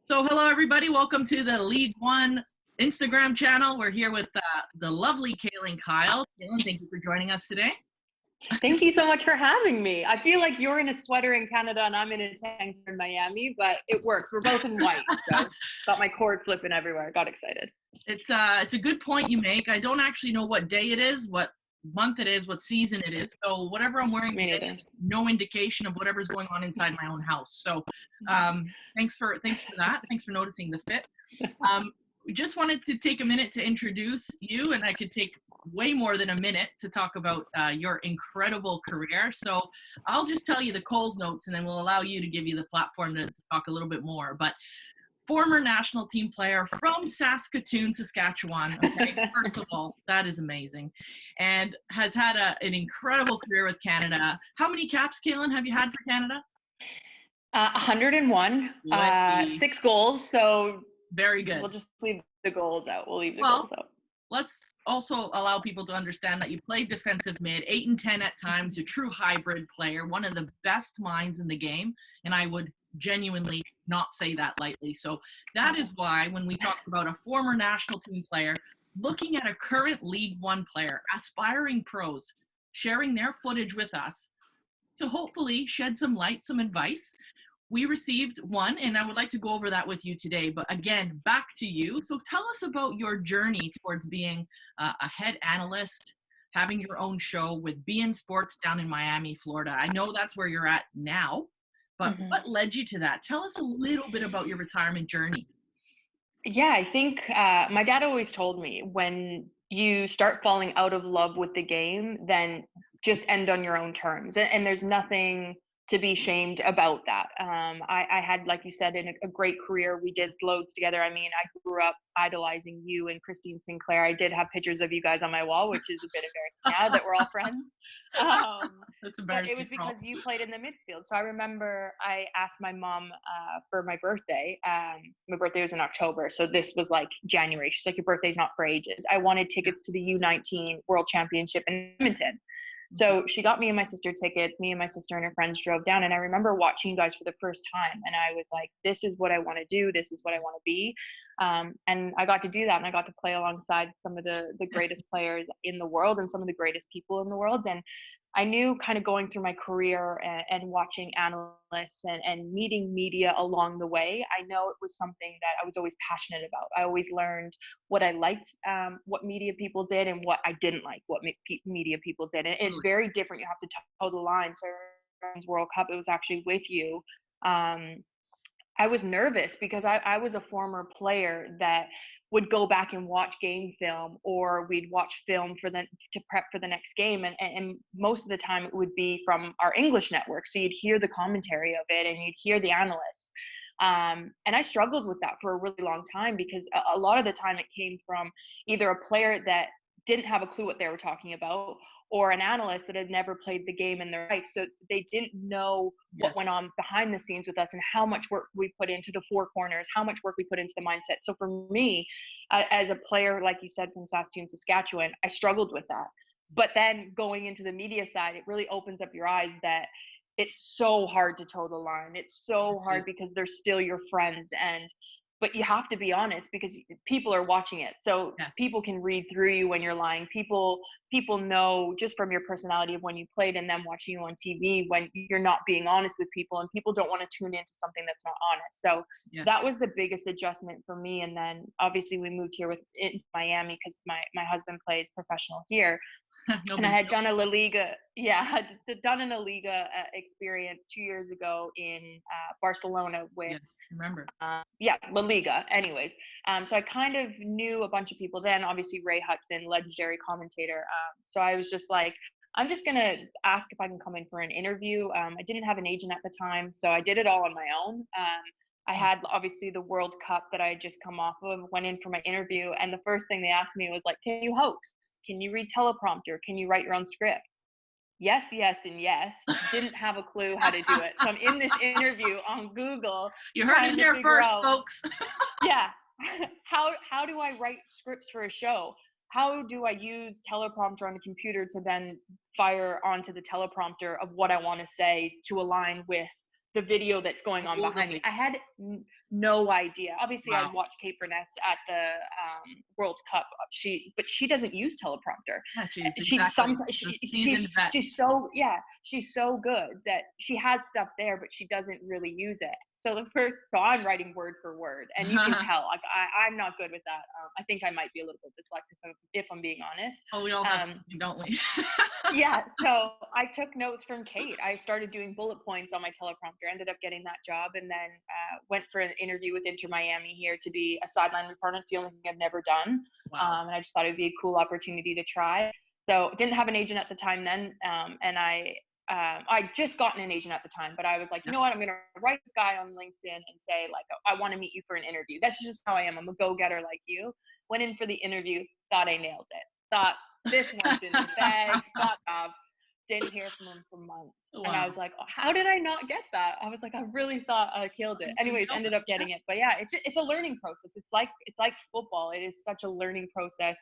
So hello, everybody. Welcome to the League One Instagram channel. We're here with the lovely Kaylyn Kyle. Kaylyn, thank you for joining us today. Thank you so much for having me. I feel like you're in a sweater in Canada and I'm in a tank in Miami, but it works. We're both in white, so got my cord flipping everywhere. Got excited. It's a good point you make. I don't actually know what day it is, what month it is, what season it is. So whatever I'm wearing today is no indication of whatever's going on inside my own house. So thanks for that. Thanks for noticing the fit. We just wanted to take a minute to introduce you, and I could take way more than a minute to talk about your incredible career. So I'll just tell you the Coles notes, and then we'll allow you to give you the platform to talk a little bit more. But former national team player from Saskatoon, Saskatchewan. Okay? First of all, that is amazing. And has had an incredible career with Canada. How many caps, Kaylyn, have you had for Canada? 101, 6 goals. So very good. We'll just leave the goals out. We'll leave the goals out. Let's also allow people to understand that you played defensive mid, 8 and 10 at times, a true hybrid player, one of the best minds in the game. And I would genuinely not say that lightly. So that is why when we talk about a former national team player, looking at a current League One player, aspiring pros, sharing their footage with us to hopefully shed some light, some advice. We received one, and I would like to go over that with you today. But again, back to you. So tell us about your journey towards being a head analyst, having your own show with beIN Sports down in Miami, Florida. I know that's where you're at now, but what led you to that? Tell us a little bit about your retirement journey. Yeah, I think my dad always told me, when you start falling out of love with the game, then just end on your own terms. And there's nothing to be shamed about that. I had, like you said, a great career. We did loads together. I mean, I grew up idolizing you and Christine Sinclair. I did have pictures of you guys on my wall, which is a bit embarrassing now that we're all friends. That's embarrassing. But it was because you played in the midfield. So I remember I asked my mom for my birthday. My birthday was in October, so this was like January. She's like, your birthday's not for ages. I wanted tickets to the U19 World Championship in Edmonton. So she got me and my sister tickets. Me and my sister and her friends drove down, and I remember watching you guys for the first time, and I was like, this is what I want to do. This is what I want to be. And I got to do that, and I got to play alongside some of the greatest players in the world and some of the greatest people in the world. And I knew, kind of going through my career and watching analysts and meeting media along the way, I know it was something that I was always passionate about. I always learned what I liked, what media people did, and what I didn't like, what media people did. And it's very different. You have to toe the line. So World Cup, it was actually with you. I was nervous because I was a former player that would go back and watch game film, or we'd watch film to prep for the next game. And most of the time it would be from our English network. So you'd hear the commentary of it and you'd hear the analysts. And I struggled with that for a really long time, because a lot of the time it came from either a player that didn't have a clue what they were talking about, or an analyst that had never played the game in their life. So they didn't know what went on behind the scenes with us and how much work we put into the four corners, how much work we put into the mindset. So for me, as a player, like you said, from Saskatoon, Saskatchewan, I struggled with that. But then going into the media side, it really opens up your eyes that it's so hard to toe the line. It's so hard because they're still your friends. But you have to be honest, because people are watching it. So people can read through you when you're lying. People know just from your personality of when you played and them watching you on TV when you're not being honest with people, and people don't want to tune into something that's not honest. So that was the biggest adjustment for me. And then obviously we moved here in Miami because my husband plays professional here. And I had done a La Liga, had done an La Liga experience 2 years ago in Barcelona with, La Liga. Anyways, so I kind of knew a bunch of people then. Obviously, Ray Hudson, legendary commentator. So I was just like, I'm just gonna ask if I can come in for an interview. I didn't have an agent at the time, so I did it all on my own. I had obviously the World Cup that I had just come off of, went in for my interview, and the first thing they asked me was like, can you host? Can you read teleprompter? Can you write your own script? Yes, yes, and yes. Didn't have a clue how to do it. So I'm in this interview on Google. You heard it here first, folks. How do I write scripts for a show? How do I use teleprompter on the computer to then fire onto the teleprompter of what I want to say to align with the video that's going on behind me? I had no idea. Obviously, Wow. I watched Cleverness at the World Cup. But she doesn't use teleprompter. Yeah, she's She exactly sometimes the seasoned vet. she's so good that she has stuff there, but she doesn't really use it. So I'm writing word for word, and you can tell like I'm not good with that. I think I might be a little bit dyslexic if I'm being honest. Oh, we all have something, don't we? Yeah, so I took notes from Kate. I started doing bullet points on my teleprompter, ended up getting that job, and then went for an interview with Inter Miami here to be a sideline reporter. It's the only thing I've never done. Wow. And I just thought it'd be a cool opportunity to try. So didn't have an agent at the time then, and I just gotten an agent at the time, but I was like, you know what, I'm gonna write this guy on LinkedIn and say like, I want to meet you for an interview. That's just how I am. I'm a go-getter like you. Went in for the interview, thought I nailed it. Thought this one's in the bag. Got job. Didn't hear from him for months. Wow. And I was like, oh, how did I not get that? I was like, I really thought I killed it. Anyways, ended up getting it. But yeah, it's a learning process. It's like football. It is such a learning process.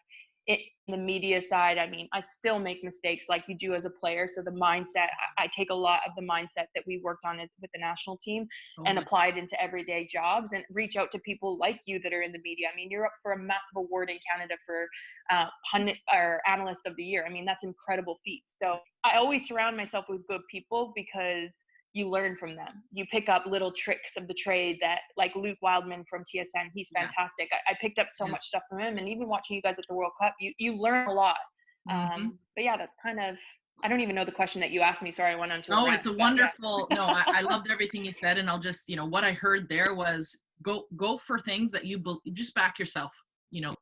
In the media side, I mean, I still make mistakes like you do as a player. So the mindset, I take a lot of the mindset that we worked on with the national team and apply it into everyday jobs and reach out to people like you that are in the media. I mean, you're up for a massive award in Canada for pundit or analyst of the year. I mean, that's incredible feat. So I always surround myself with good people because you learn from them. You pick up little tricks of the trade that, like Luke Wildman from TSN, he's fantastic. I picked up so much stuff from him, and even watching you guys at the World Cup, you learn a lot. But yeah, that's kind of, I don't even know the question that you asked me. Sorry, I went on to a rant, it's a wonderful, no, I loved everything you said. And I'll just, what I heard there was go for things that you just back yourself.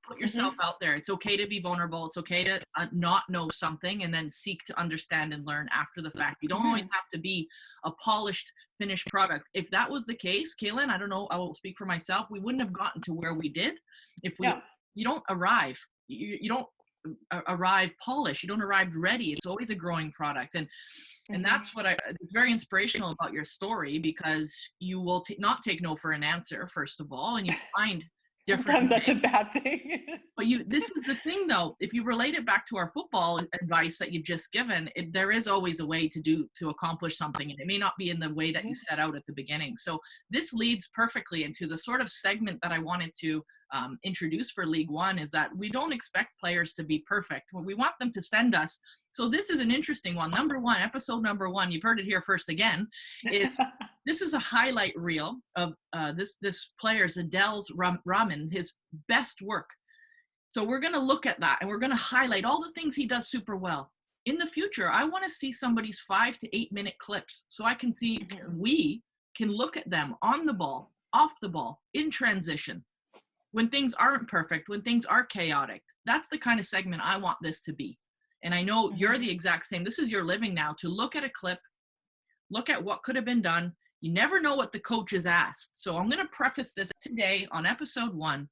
Put yourself out there. It's okay to be vulnerable. It's okay to not know something and then seek to understand and learn after the fact. You don't always have to be a polished, finished product. If that was the case, Kaylyn, I don't know, I will speak for myself. We wouldn't have gotten to where we did if you don't arrive. You don't arrive polished. You don't arrive ready. It's always a growing product. And that's what it's very inspirational about your story, because you will not take no for an answer, first of all, and you find different. Sometimes that's a bad thing. But this is the thing though, if you relate it back to our football advice that you've just given, there is always a way to accomplish something, and it may not be in the way that you set out at the beginning. So this leads perfectly into the sort of segment that I wanted to introduce for League One, is that we don't expect players to be perfect. We want them to send us. So this is an interesting one. Episode number one, you've heard it here first again. This is a highlight reel of this player's Adel Rahman, his best work. So we're going to look at that, and we're going to highlight all the things he does super well. In the future, I want to see somebody's 5 to 8 minute clips, so I can see we can look at them on the ball, off the ball, in transition, when things aren't perfect, when things are chaotic. That's the kind of segment I want this to be. And I know you're the exact same. This is your living now, to look at a clip, look at what could have been done. You never know what the coach has asked. So I'm going to preface this today on episode 1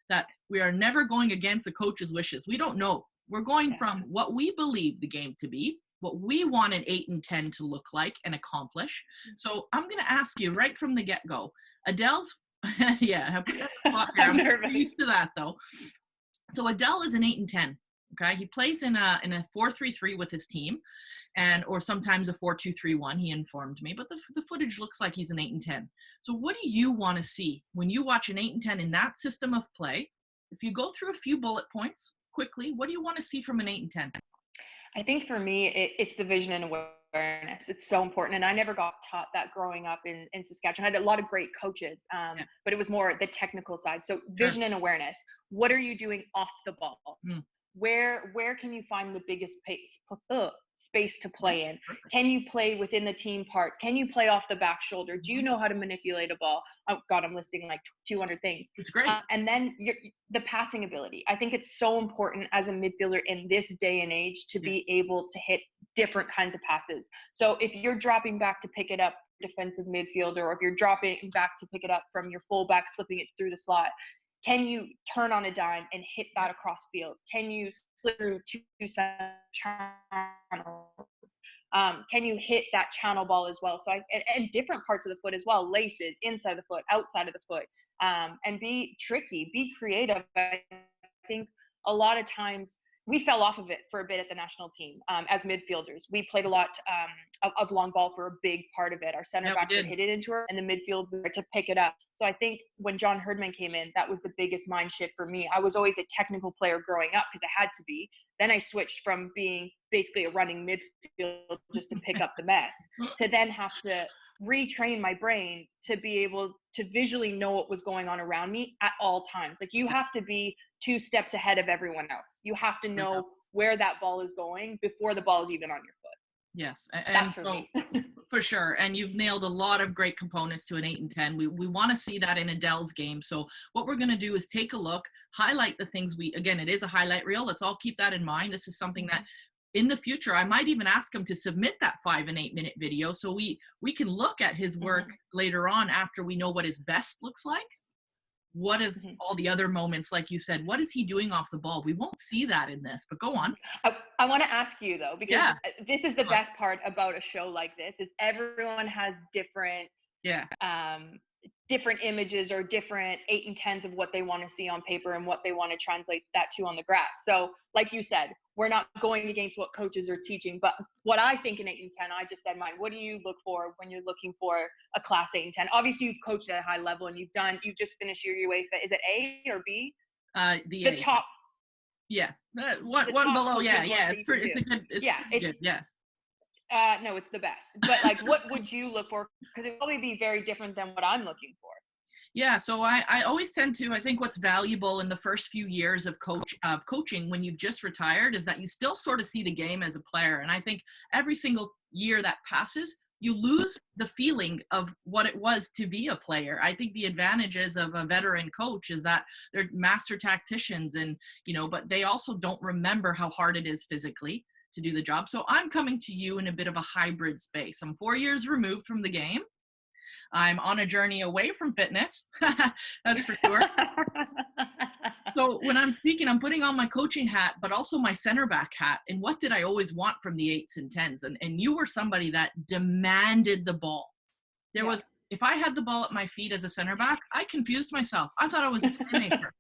that we are never going against the coach's wishes. We don't know. We're going from what we believe the game to be, what we want an 8 and 10 to look like and accomplish. So I'm going to ask you right from the get-go. Adel's, I put you on the spot here. I'm used to that though. So Adele is an 8 and 10. Okay, he plays in a 4-3-3 with his team, or sometimes a 4-2-3-1. He informed me, but the footage looks like he's an 8 and 10. So what do you want to see when you watch an 8 and 10 in that system of play? If you go through a few bullet points quickly, what do you want to see from an 8 and 10? I think for me, it's the vision and awareness. It's so important. And I never got taught that growing up in Saskatchewan. I had a lot of great coaches, but it was more the technical side. So vision and awareness. What are you doing off the ball? Where can you find the biggest space to play in? Can you play within the team parts? Can you play off the back shoulder? Do you know how to manipulate a ball? Oh God, I'm listing like 200 things. It's great. And then the passing ability. I think it's so important as a midfielder in this day and age to be able to hit different kinds of passes. So if you're dropping back to pick it up, defensive midfielder, or if you're dropping back to pick it up from your fullback, slipping it through the slot, can you turn on a dime and hit that across field? Can you slip through two channels? Can you hit that channel ball as well? So and different parts of the foot as well, laces, inside the foot, outside of the foot, and be tricky, be creative. I think a lot of times we fell off of it for a bit at the national team as midfielders. We played a lot of long ball for a big part of it. Our center backs would hit it into her, and the midfield were to pick it up. So I think when John Herdman came in, that was the biggest mind shift for me. I was always a technical player growing up because I had to be. Then I switched from being basically a running midfield just to pick up the mess to then have to retrain my brain to be able to visually know what was going on around me at all times. Like, you have to be 2 steps ahead of everyone else. You have to know where that ball is going before the ball is even on your foot. Yes, and that's for me. For sure. And you've nailed a lot of great components to an 8 and 10. We want to see that in Adele's game. So what we're going to do is take a look, highlight the things again, it is a highlight reel. Let's all keep that in mind. This is something that in the future, I might even ask him to submit that 5 and 8 minute video so we can look at his work later on after we know what his best looks like. What is all the other moments, like you said, what is he doing off the ball? We won't see that in this, but go on. I want to ask you though, because this is the best part about a show like this, is everyone has different different images or different 8 and 10s of what they want to see on paper and what they want to translate that to on the grass. So like you said, we're not going against what coaches are teaching, but what I think in 8 and 10, I just said mine. What do you look for when you're looking for a class 8 and 10? Obviously, you've coached at a high level and you've just finished your UEFA. Is it A or B? The top. Yeah, one below. Yeah. It's a good. No, it's the best. But like, what would you look for? Because it would probably be very different than what I'm looking for. Yeah, so I always tend to, I think what's valuable in the first few years of coaching when you've just retired is that you still sort of see the game as a player. And I think every single year that passes, you lose the feeling of what it was to be a player. I think the advantages of a veteran coach is that they're master tacticians and, but they also don't remember how hard it is physically to do the job. So I'm coming to you in a bit of a hybrid space. I'm 4 years removed from the game. I'm on a journey away from fitness. That's for sure. So when I'm speaking, I'm putting on my coaching hat, but also my center back hat. And what did I always want from the 8s and 10s? And you were somebody that demanded the ball. There was, if I had the ball at my feet as a center back, I confused myself. I thought I was a playmaker.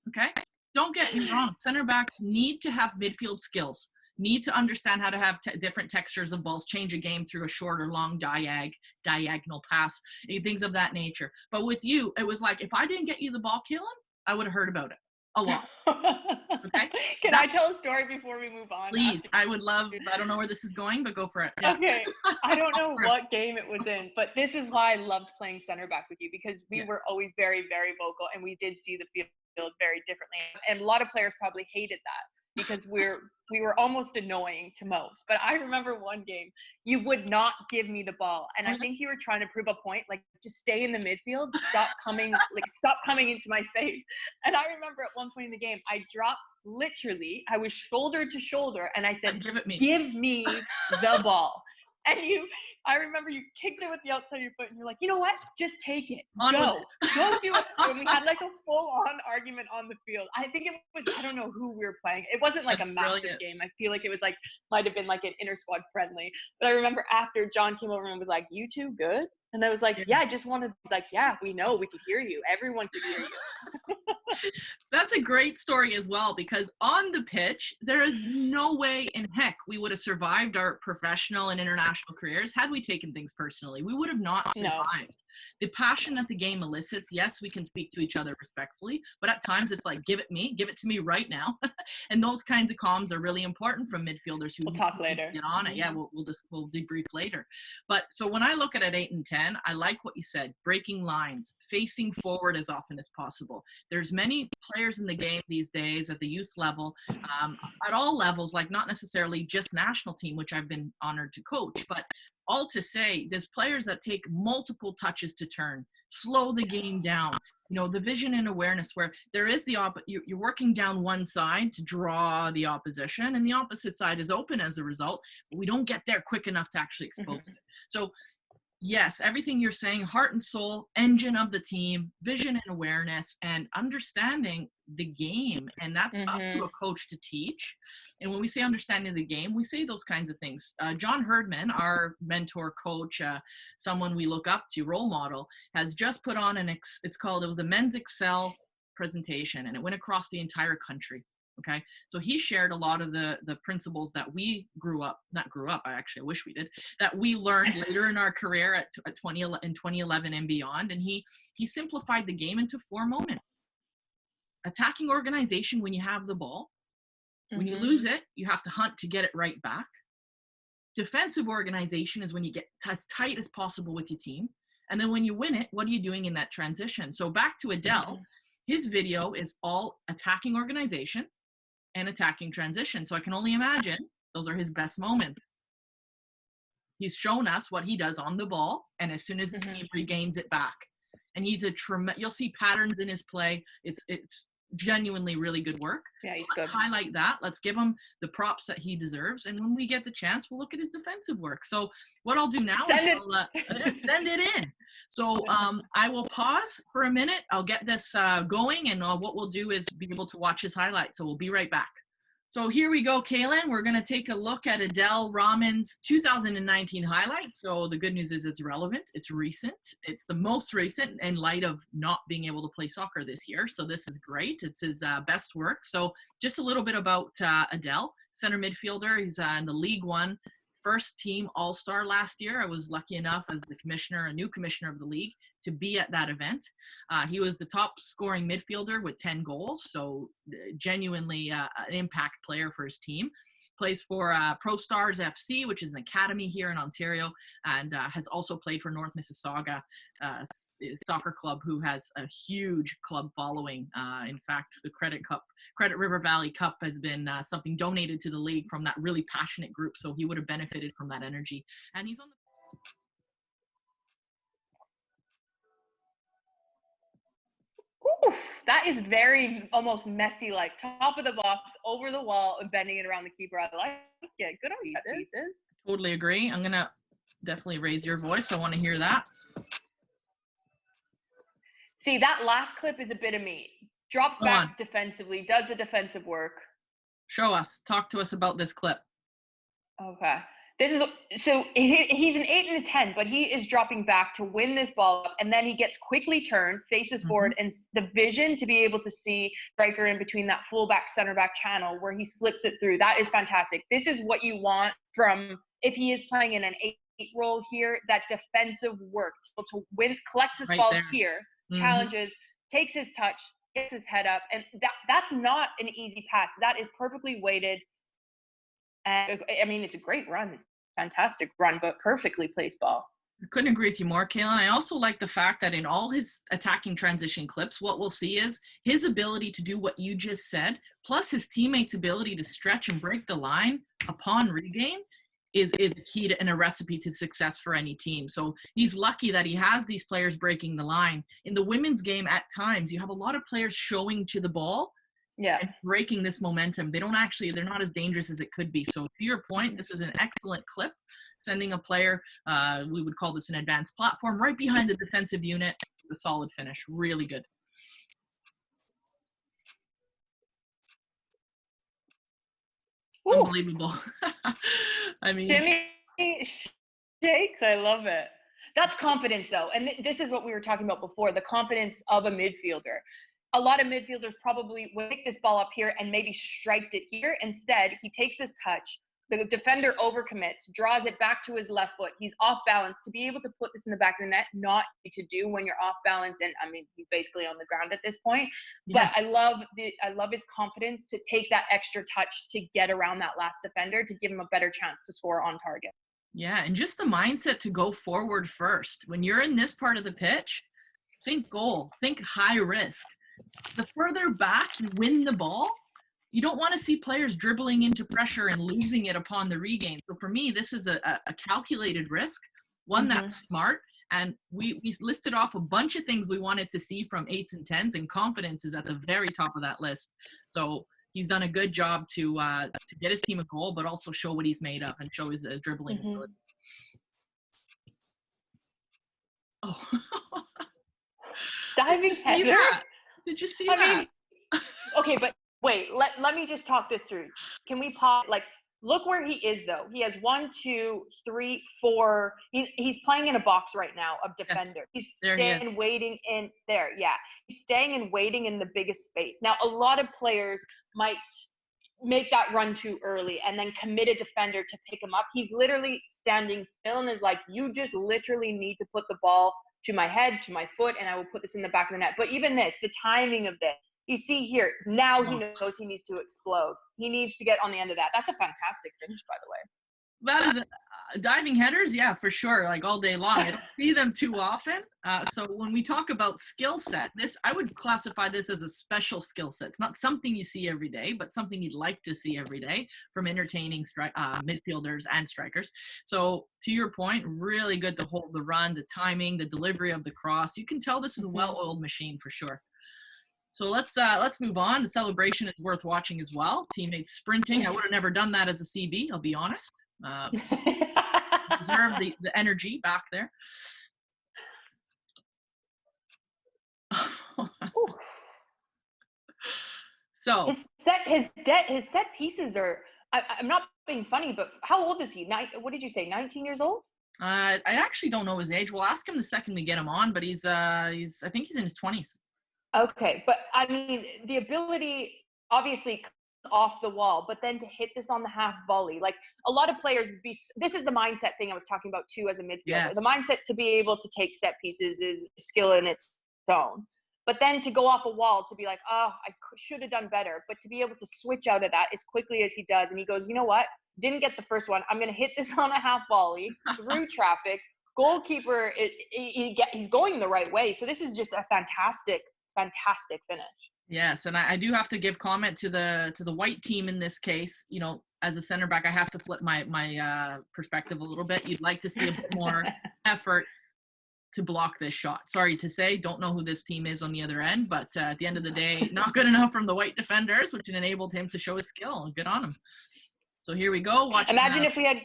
Okay? Don't get me wrong. Center backs need to have midfield skills. Need to understand how to have different textures of balls, change a game through a short or long diagonal pass, things of that nature. But with you, it was like, if I didn't get you the ball, Kaylyn, I would have heard about it a lot. Okay? Can I tell a story before we move on? Please. I would love, I don't know where this is going, but go for it. Yeah. Okay. I don't know what game it was in, but this is why I loved playing center back with you, because we were always very, very vocal and we did see the field very differently. And a lot of players probably hated that, because we were almost annoying to most. But I remember one game, you would not give me the ball. And I think you were trying to prove a point, like, just stay in the midfield, stop coming into my space. And I remember at one point in the game, I dropped, literally, I was shoulder to shoulder, and I said, give me the ball. And I remember you kicked it with the outside of your foot and you're like, you know what? Just take it. Go do it. And we had like a full-on argument on the field. I think it was, I don't know who we were playing. It wasn't like a massive game. I feel like it was like, might have been like an inter-squad friendly. But I remember after John came over and was like, you two good? And I was like, yeah, I just wanted, he's like, yeah, we know, we could hear you. Everyone could hear you. That's a great story as well, because on the pitch, there is no way in heck we would have survived our professional and international careers had we taken things personally. We would have not survived. The passion that the game elicits, yes, we can speak to each other respectfully, but at times it's like, give it to me right now. And those kinds of comms are really important from midfielders who we'll talk later. Get on it. Yeah, we'll debrief later. But so when I look at an 8 and 10, I like what you said, breaking lines, facing forward as often as possible. There's many players in the game these days at the youth level, at all levels, like not necessarily just national team, which I've been honored to coach, but all to say, there's players that take multiple touches to turn, slow the game down. The vision and awareness where there is you're working down one side to draw the opposition, and the opposite side is open as a result, but we don't get there quick enough to actually expose it. So yes, everything you're saying, heart and soul, engine of the team, vision and awareness, and understanding the game. And that's up to a coach to teach. And when we say understanding the game, we say those kinds of things. John Herdman, our mentor coach, someone we look up to, role model, has just put on it was a men's Excel presentation, and it went across the entire country. Okay. So he shared a lot of the principles that we I wish we did, that we learned later in our career at 2011 and beyond. And he simplified the game into 4 moments. Attacking organization when you have the ball. When you lose it, you have to hunt to get it right back. Defensive organization is when you get as tight as possible with your team. And then when you win it, what are you doing in that transition? So back to Adele, his video is all attacking organization and attacking transition. So I can only imagine those are his best moments. He's shown us what he does on the ball, and as soon as his team regains it back. And he's you'll see patterns in his play. It's genuinely really good work. Yeah, so he's let's good. highlight that. Let's give him the props that he deserves. And when we get the chance, we'll look at his defensive work. So what I'll do now is send it in. So I will pause for a minute. I'll get this going, and what we'll do is be able to watch his highlights. So we'll be right back. So here we go, Kaylyn. We're going to take a look at Adel Rahman's 2019 highlights. So the good news is it's relevant. It's recent. It's the most recent in light of not being able to play soccer this year. So this is great. It's his best work. So just a little bit about Adel, center midfielder. He's in the League One first team all-star last year. I was lucky enough as the commissioner, a new commissioner of the league, to be at that event. He was the top scoring midfielder with 10 goals. So genuinely an impact player for his team. Plays for Pro Stars FC, which is an academy here in Ontario, and has also played for North Mississauga Soccer Club, who has a huge club following. In fact, the Credit River Valley Cup has been something donated to the league from that really passionate group, so he would have benefited from that energy. And he's on the... Ooh, that is very almost messy, like top of the box, over the wall, and bending it around the keeper. I like it. Good on you, pieces. Totally agree. I'm going to definitely raise your voice. I want to hear that. See, that last clip is a bit of me. Drops back defensively, does the defensive work. Show us. Talk to us about this clip. Okay. This is so he's an 8 and a 10, but he is dropping back to win this ball up, and then he gets quickly turned, faces forward, and the vision to be able to see striker in between that fullback center back channel where he slips it through. That is fantastic. This is what you want from if he is playing in an 8 role here. That defensive work to win, collect this ball here, challenges, takes his touch, gets his head up, and that's not an easy pass. That is perfectly weighted. And I mean, it's a great run. It's a fantastic run, but perfectly placed ball. I couldn't agree with you more, Kaylyn. I also like the fact that in all his attacking transition clips, what we'll see is his ability to do what you just said, plus his teammates' ability to stretch and break the line upon regain is a key to and a recipe to success for any team. So he's lucky that he has these players breaking the line. In the women's game, at times, you have a lot of players showing to the ball, and breaking this momentum. They're not as dangerous as it could be. So to your point, this is an excellent clip, sending a player, we would call this an advanced platform, right behind the defensive unit, the solid finish. Really good. Ooh. Unbelievable. I mean, Jimmy shakes. I love it. That's confidence, though. And this is what we were talking about before, the confidence of a midfielder. A lot of midfielders probably will take this ball up here and maybe striked it here. Instead, he takes this touch. The defender overcommits, draws it back to his left foot. He's off balance. To be able to put this in the back of the net, not to do when you're off balance. And I mean, he's basically on the ground at this point. Yes. But I love his confidence to take that extra touch to get around that last defender to give him a better chance to score on target. Yeah, and just the mindset to go forward first. When you're in this part of the pitch, think goal, think high risk. The further back you win the ball, you don't want to see players dribbling into pressure and losing it upon the regain. So for me, this is a calculated risk, one that's smart. And we listed off a bunch of things we wanted to see from 8s and 10s, and confidence is at the very top of that list. So he's done a good job to get his team a goal, but also show what he's made of and show his dribbling ability. Oh. Diving header? Did you see that? Okay, but wait, let me just talk this through. Can we pause? Like, Look where he is, though. He has 1, 2, 3, 4. He's playing in a box right now of defender. Yes. He's staying, waiting in there. Yeah, he's staying and waiting in the biggest space. Now, a lot of players might make that run too early and then commit a defender to pick him up. He's literally standing still and is like, you just literally need to put the ball to my head, to my foot, and I will put this in the back of the net. But even this, the timing of this, you see here, now he knows he needs to explode. He needs to get on the end of that. That's a fantastic finish, by the way. That is diving headers, yeah, for sure, like all day long. I don't see them too often. So when we talk about skill set, I would classify this as a special skill set. It's not something you see every day, but something you'd like to see every day from entertaining midfielders and strikers. So to your point, really good to hold the run, the timing, the delivery of the cross. You can tell this is a well-oiled machine for sure. So let's move on. The celebration is worth watching as well. Teammates sprinting. I would have never done that as a CB, I'll be honest. Deserve the energy back there. So his set pieces are. I'm not being funny, but how old is he? What did you say? 19 years old? I actually don't know his age. We'll ask him the second we get him on, but he's I think he's in his 20s. Okay, but I mean, the ability obviously comes off the wall, but then to hit this on the half volley, like a lot of players this is the mindset thing I was talking about too as a midfielder. Yes. The mindset to be able to take set pieces is skill in its own. But then to go off a wall, to be like, oh, I should have done better. But to be able to switch out of that as quickly as he does, and he goes, you know what? Didn't get the first one. I'm going to hit this on a half volley through traffic. Goalkeeper, he's going the right way. So this is just a fantastic finish. Yes, and I do have to give comment to the white team in this case. You know, as a center back, I have to flip my perspective a little bit. You'd like to see a bit more effort to block this shot. Sorry to say, don't know who this team is on the other end, but at the end of the day, not good enough from the white defenders, which enabled him to show his skill. Good on him. So here we go. Imagine if we had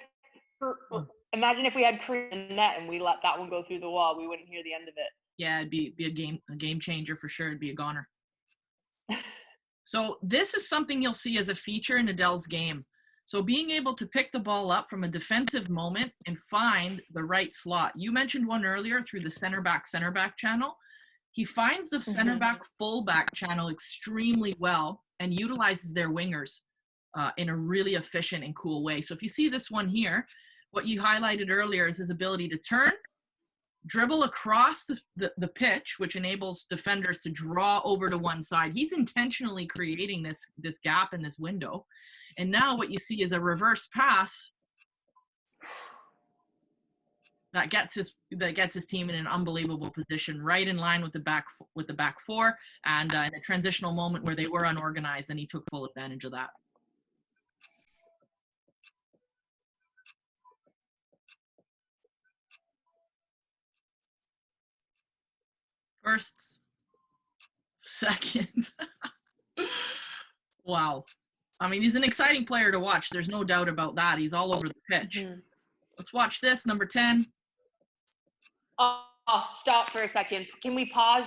Korea in the net and we let that one go through the wall. We wouldn't hear the end of it. Yeah, it'd be a game changer for sure. It'd be a goner. So this is something you'll see as a feature in Adel's game. So being able to pick the ball up from a defensive moment and find the right slot. You mentioned one earlier through the center back channel. He finds the center back fullback channel extremely well and utilizes their wingers in a really efficient and cool way. So if you see this one here, what you highlighted earlier is his ability to turn, dribble across the pitch, which enables defenders to draw over to one side. He's intentionally creating this gap in this window. And now what you see is a reverse pass that gets his team in an unbelievable position, right in line with the back four, and in a transitional moment where they were unorganized, and he took full advantage of that. First, seconds. Wow. I mean, he's an exciting player to watch. There's no doubt about that. He's all over the pitch. Let's watch this, number 10. Oh, stop for a second. Can we pause?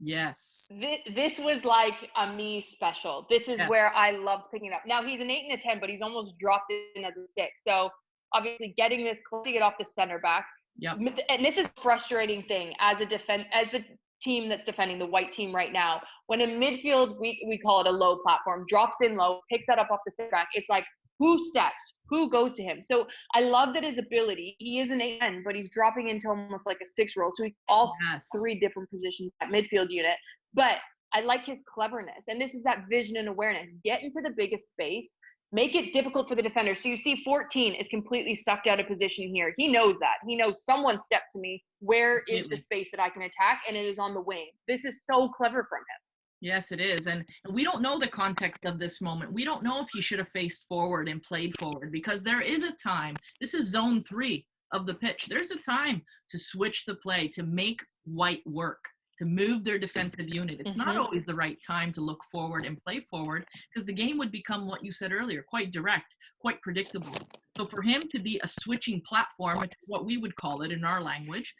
Yes. This was like a me special. This is where I loved picking it up. Now, he's an 8 and a 10, but he's almost dropped in as a 6. So, obviously, getting this close to get off the center back. Yep. And this is a frustrating thing as the team that's defending, the white team right now. When in midfield, we call it a low platform, drops in low, picks that up off the center back. It's like, who steps? Who goes to him? So I love that his ability, he is an 8-10, but he's dropping into almost like a 6 role. So he's all 3 different positions at midfield unit. But I like his cleverness. And this is that vision and awareness. Get into the biggest space. Make it difficult for the defender. So you see 14 is completely sucked out of position here. He knows that. He knows someone stepped to me. Where is the space that I can attack? And it is on the wing. This is so clever from him. Yes, it is. And we don't know the context of this moment. We don't know if he should have faced forward and played forward, because there is a time. This is zone 3 of the pitch. There's a time to switch the play, to make white work, to move their defensive unit. It's not always the right time to look forward and play forward, because the game would become what you said earlier, quite direct, quite predictable. So for him to be a switching platform, which is what we would call it in our language,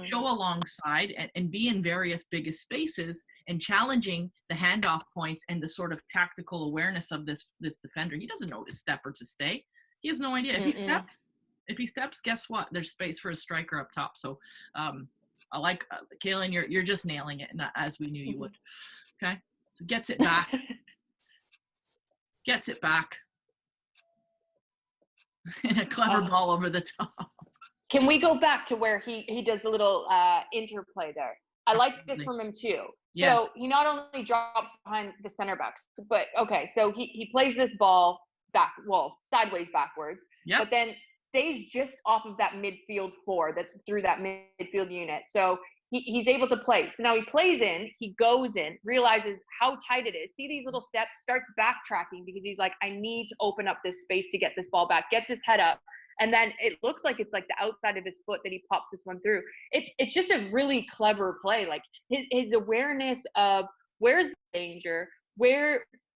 show alongside and be in various biggest spaces and challenging the handoff points and the sort of tactical awareness of this defender. He doesn't know to step or to stay. He has no idea. If he steps, guess what? There's space for a striker up top. So I like Kaylyn, you're just nailing it, as we knew you would. Okay, so gets it back. Gets it back. And a clever ball over the top. Can we go back to where he does the little interplay there? I like this from him too. Yes. So he not only drops behind the center backs, but okay, so he plays this ball sideways backwards, but then stays just off of that midfield four that's through that midfield unit. So he's able to play. So now he plays in, he goes in, realizes how tight it is. See these little steps, starts backtracking because he's like, I need to open up this space to get this ball back, gets his head up. And then it looks like it's like the outside of his foot that he pops this one through. It's just a really clever play. Like his awareness of where's the danger,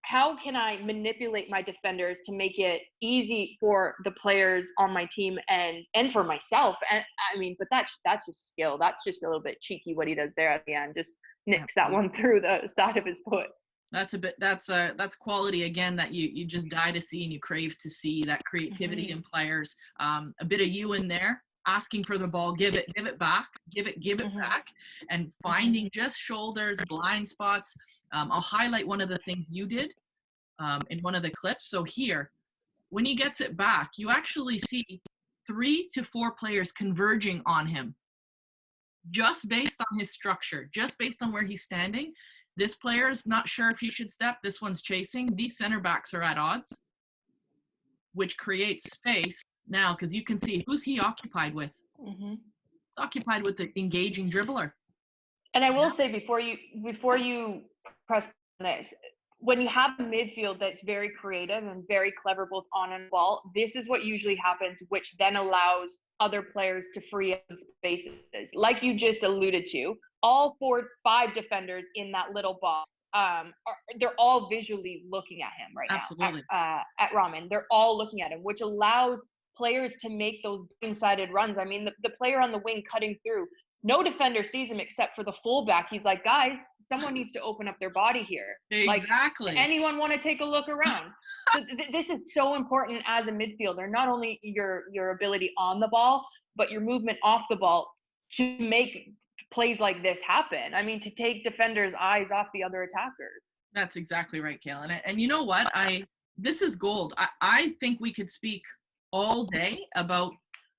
how can I manipulate my defenders to make it easy for the players on my team and for myself. And I mean, but that's just skill. That's just a little bit cheeky what he does there at the end. Just nicks that one through the side of his foot. That's quality again that you just die to see and you crave to see, that creativity in players. A bit of you in there asking for the ball, give it back, give it back, and finding just shoulders, blind spots. I'll highlight one of the things you did in one of the clips. So here, when he gets it back, you actually see 3 to 4 players converging on him, just based on his structure, just based on where he's standing. This player is not sure if he should step. This one's chasing. These center backs are at odds, which creates space now because you can see who's he occupied with. It's occupied with the engaging dribbler. And I will say before you press this, when you have a midfield that's very creative and very clever both on and ball, this is what usually happens, which then allows other players to free up spaces. Like you just alluded to, all 4-5 defenders in that little box, they're all visually looking at him right now. At Rahman. They're all looking at him, which allows players to make those inside runs. I mean, the player on the wing cutting through, no defender sees him except for the fullback. He's like, guys, someone needs to open up their body here. Exactly. Like, anyone want to take a look around? So this is so important as a midfielder, not only your ability on the ball, but your movement off the ball to make plays like this happen. I mean, to take defenders' eyes off the other attackers. That's exactly right, Kaylyn. And you know what? This is gold. I think we could speak all day about,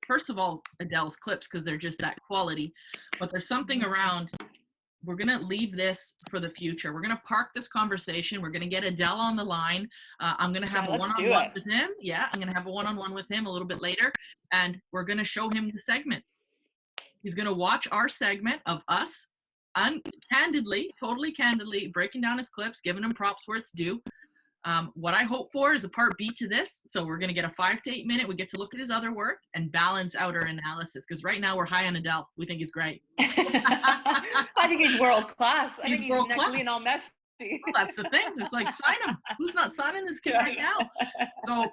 first of all, Adele's clips because they're just that quality. But there's something around, we're going to leave this for the future. We're going to park this conversation. We're going to get Adele on the line. I'm going to have a one-on-one with him. Yeah, I'm going to have a one-on-one with him a little bit later. And we're going to show him the segment. He's going to watch our segment of us totally candidly, breaking down his clips, giving him props where it's due. What I hope for is a part B to this. So we're going to get a 5 to 8 minute. We get to look at his other work and balance out our analysis. Because right now we're high on Adele. We think he's great. I think he's world class. I think he's next Lionel Messi. Well, that's the thing. It's like, sign him. Who's not signing this kid right now? So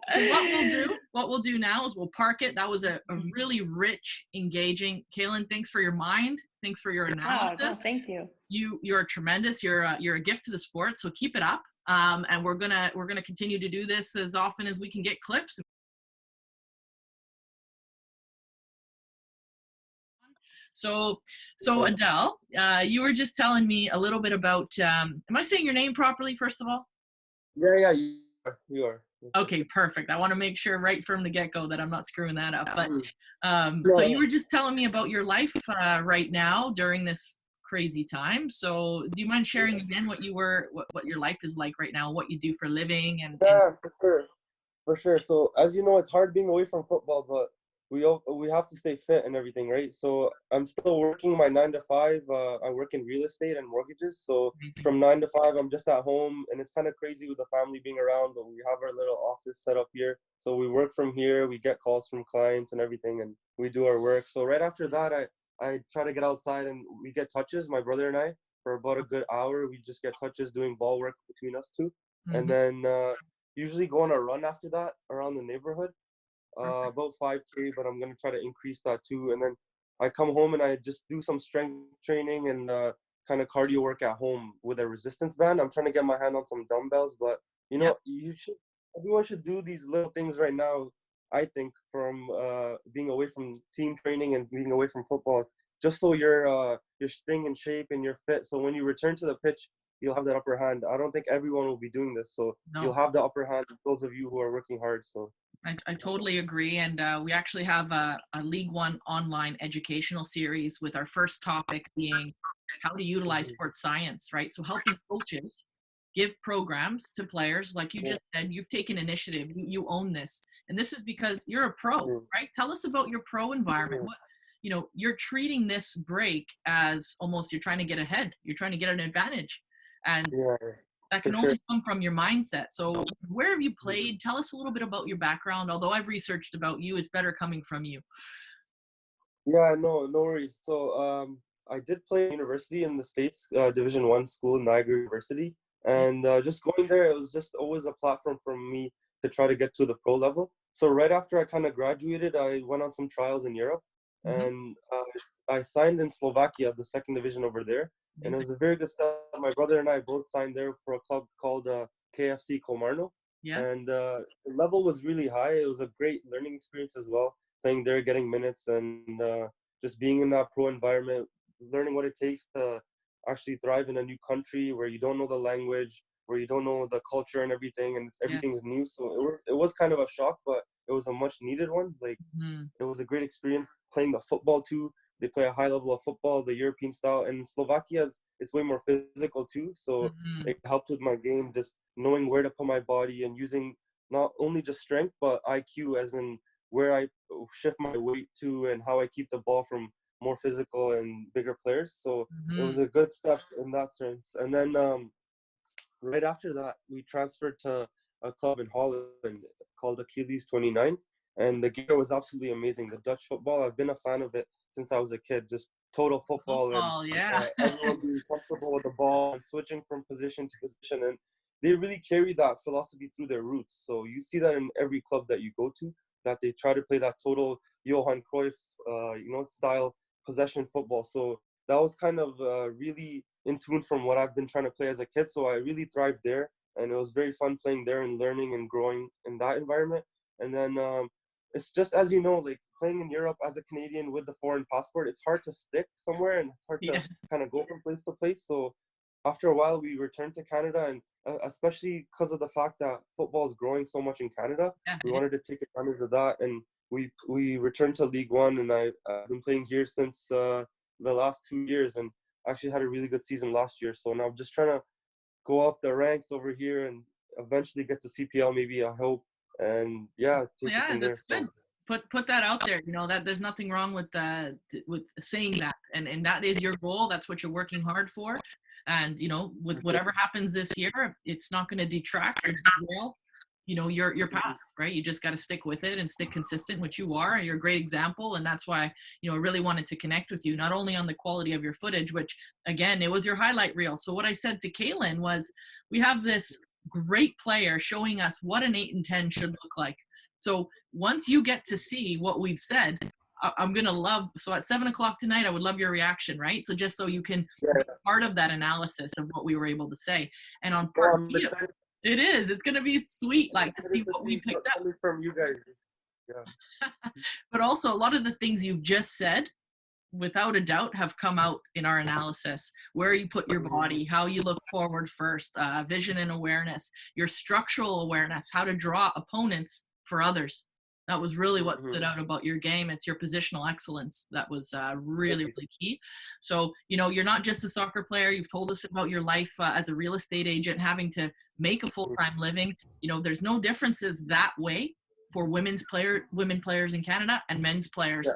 what we'll do now is we'll park it. That was a really rich, engaging. Kaylyn, thanks for your mind. Thanks for your analysis. No, thank you. You're tremendous. You're a gift to the sport. So keep it up. And we're gonna continue to do this as often as we can get clips. So Adele, you were just telling me a little bit about, am I saying your name properly, first of all? Yeah, you are. Okay, perfect. I want to make sure right from the get-go that I'm not screwing that up. But so you were just telling me about your life right now during this crazy time. So do you mind sharing again what your life is like right now, what you do for a living? Yeah, for sure. So as you know, it's hard being away from football, but we have to stay fit and everything, right? So I'm still working my 9 to 5. I work in real estate and mortgages. So from 9 to 5, I'm just at home, and it's kind of crazy with the family being around, but we have our little office set up here. So we work from here, we get calls from clients and everything, and we do our work. So right after that, I try to get outside and we get touches, my brother and I, for about a good hour. We just get touches doing ball work between us two. And then usually go on a run after that around the neighborhood. about 5K, but I'm gonna try to increase that too. And then I come home and I just do some strength training and kind of cardio work at home with a resistance band. I'm trying to get my hand on some dumbbells, but you know, everyone should do these little things right now. I think from being away from team training and being away from football, just so you're staying in shape and you're fit. So when you return to the pitch, you'll have that upper hand. I don't think everyone will be doing this, so you'll have the upper hand. Those of you who are working hard. So I totally agree. And we actually have a League One online educational series with our first topic being how to utilize sports science, right? So helping coaches give programs to players. Like you just said, you've taken initiative, you own this. And this is because you're a pro, right? Tell us about your pro environment. What, you know, you're treating this break as almost you're trying to get ahead. You're trying to get an advantage. And that can only come from your mindset. So where have you played? Tell us a little bit about your background. Although I've researched about you, it's better coming from you. Yeah, no worries. So I did play at university in the States, Division I school, Niagara University. And just going there, it was just always a platform for me to try to get to the pro level. So right after I kind of graduated, I went on some trials in Europe. And I signed in Slovakia, the second division over there. And it was a very good start. My brother and I both signed there for a club called KFC Komarno. And the level was really high. It was a great learning experience as well, playing there, getting minutes, and just being in that pro environment, learning what it takes to actually thrive in a new country where you don't know the language, where you don't know the culture and everything, and everything's new. So it was kind of a shock, but it was a much needed one. Like it was a great experience playing the football too. They play a high level of football, the European style, and Slovakia is way more physical too. So it helped with my game, just knowing where to put my body and using not only just strength, but IQ, as in where I shift my weight to and how I keep the ball from more physical and bigger players. So it was a good step in that sense. And then right after that, we transferred to a club in Holland called Achilles 29. And the gear was absolutely amazing. The Dutch football, I've been a fan of it since I was a kid. Just total football and everyone being comfortable with the ball and switching from position to position. And they really carry that philosophy through their roots. So you see that in every club that you go to, that they try to play that total Johan Cruyff, style possession football. So that was kind of really in tune from what I've been trying to play as a kid. So I really thrived there, and it was very fun playing there and learning and growing in that environment. And then it's just, as you know, like playing in Europe as a Canadian with the foreign passport, it's hard to stick somewhere and it's hard to kind of go from place to place. So after a while, we returned to Canada, and especially because of the fact that football is growing so much in Canada, we wanted to take advantage of that. And we returned to League One, and I've been playing here since the last 2 years, and actually had a really good season last year. So now I'm just trying to go up the ranks over here and eventually get to CPL, maybe, I hope. And take it from there. Good. Put that out there. You know that there's nothing wrong with saying that, and that is your goal. That's what you're working hard for. And you know, with whatever happens this year, it's not going to detract as well. You know, your path, right? You just got to stick with it and stick consistent, which you are. You're a great example, and that's why, you know, I really wanted to connect with you, not only on the quality of your footage, which again, it was your highlight reel. So what I said to Kaylyn was, we have this great player showing us what an 8 and 10 should look like. So once you get to see what we've said, I'm going to love, so at 7:00 tonight, I would love your reaction, right? So just so you can be part of that analysis of what we were able to say. And on part B, it's going to be sweet, like to see what we picked up. From you guys. Yeah. But also a lot of the things you've just said, without a doubt, have come out in our analysis. Where you put your body, how you look forward first, vision and awareness, your structural awareness, how to draw opponents for others. That was really what stood out about your game. It's your positional excellence that was really, really key. So, you know, you're not just a soccer player. You've told us about your life as a real estate agent, having to make a full-time living. You know, there's no differences that way for women players in Canada and men's players.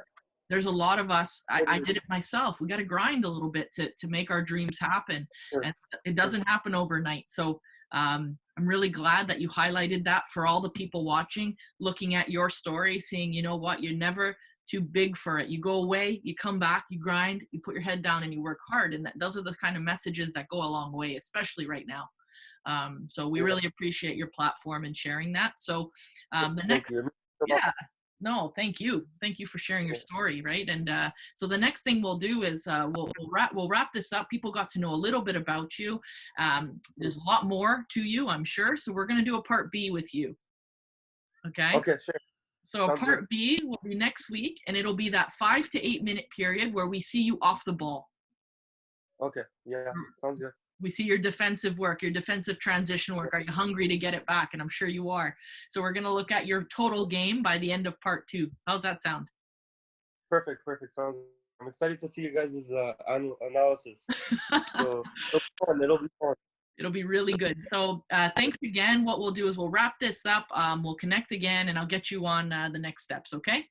There's a lot of us, I did it myself. We got to grind a little bit to make our dreams happen. And it doesn't happen overnight. So I'm really glad that you highlighted that for all the people watching, looking at your story, seeing, you know what, you're never too big for it. You go away, you come back, you grind, you put your head down and you work hard. And those are the kind of messages that go a long way, especially right now. So we really appreciate your platform and sharing that. So the next, No, thank you. Thank you for sharing your story, right? And so the next thing we'll do is we'll wrap this up. People got to know a little bit about you. There's a lot more to you, I'm sure. So we're going to do a part B with you. Okay? Okay, sure. So Sounds part good. B will be next week, and it'll be that 5 to 8 minute period where we see you off the ball. Okay, yeah, sounds good. We see your defensive work, your defensive transition work. Are you hungry to get it back? And I'm sure you are. So we're going to look at your total game by the end of part 2. How's that sound? Perfect. Sounds. I'm excited to see you guys' analysis. So it'll be fun. It'll be really good. So thanks again. What we'll do is we'll wrap this up. We'll connect again, and I'll get you on the next steps, okay?